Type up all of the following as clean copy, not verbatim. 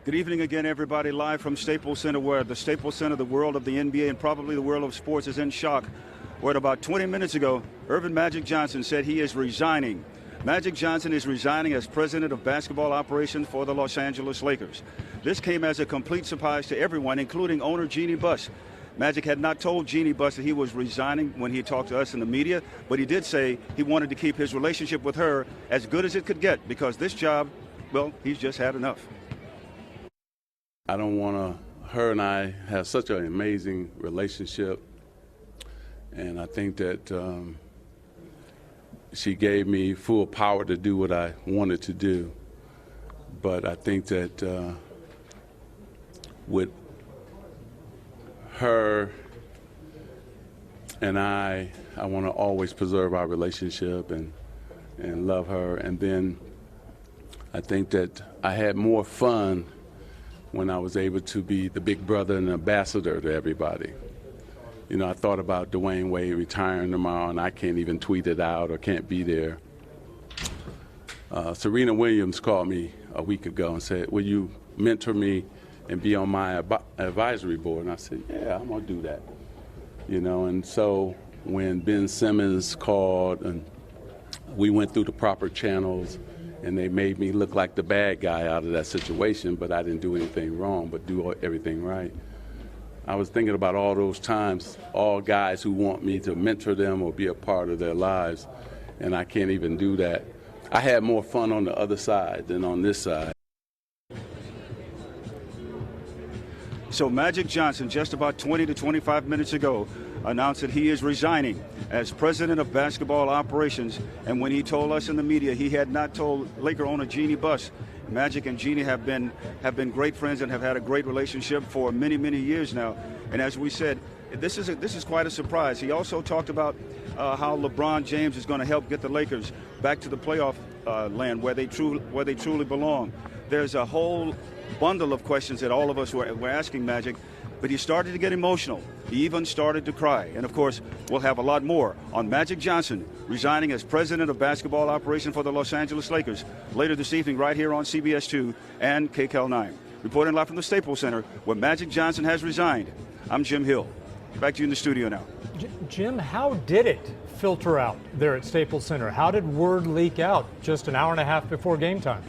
Good evening again, everybody, live from Staples Center, where the Staples Center, the world of the NBA, and probably the world of sports is in shock. Where about 20 minutes ago, Earvin Magic Johnson said he is resigning. Magic Johnson is resigning as president of basketball operations for the Los Angeles Lakers. This came as a complete surprise to everyone, including owner Jeanie Buss. Magic had not told Jeanie Buss that he was resigning when he talked to us in the media, but he did say he wanted to keep his relationship with her as good as it could get, because this job, well, he's just had enough. I don't want to, her and I have such an amazing relationship, and I think that she gave me full power to do what I wanted to do. But I think that with her and I want to always preserve our relationship and love her. And then I think that I had more fun when I was able to be the big brother and ambassador to everybody. You know, I thought about Dwayne Wade retiring tomorrow, and I can't even tweet it out or can't be there. Serena Williams called me a week ago and said, will you mentor me and be on my advisory board? And I said, yeah, I'm going to do that. You know, and so when Ben Simmons called and we went through the proper channels, and they made me look like the bad guy out of that situation, but I didn't do anything wrong, but do everything right. I was thinking about all those times, all guys who want me to mentor them or be a part of their lives, and I can't even do that. I had more fun on the other side than on this side. So Magic Johnson, just about 20 to 25 minutes ago, announced that he is resigning as president of basketball operations. And when he told us in the media, he had not told Laker owner Jeanie Buss. Magic and Jeanie have been great friends and have had a great relationship for many, many years now. And as we said, this is quite a surprise. He also talked about how LeBron James is going to help get the Lakers back to the playoff land where they truly belong. There's a whole bundle of questions that all of us were asking Magic, but he started to get emotional. He even started to cry. And of course, we'll have a lot more on Magic Johnson resigning as president of basketball operations for the Los Angeles Lakers later this evening right here on CBS 2 and KCAL 9. Reporting live from the Staples Center, where Magic Johnson has resigned, I'm Jim Hill. Back to you in the studio now. Jim, how did it filter out there at Staples Center? How did word leak out just an hour and a half before game time?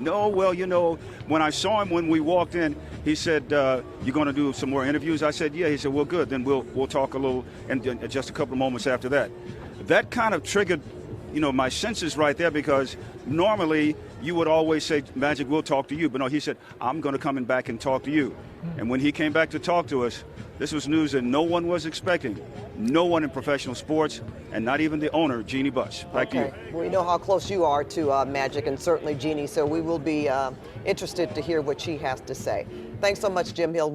No, well, you know, when I saw him when we walked in, he said, you're going to do some more interviews? I said, yeah. He said, well, good. Then we'll talk a little, and just a couple of moments after that. That kind of triggered, you know, my senses right there, because normally you would always say, Magic, we'll talk to you. But no, he said, I'm going to come back and talk to you. And when he came back to talk to us, this was news that no one was expecting. No one in professional sports, and not even the owner, Jeanie Buss. Back to you. Well, we know how close you are to Magic, and certainly Jeanie, so we will be interested to hear what she has to say. Thanks so much, Jim Hill.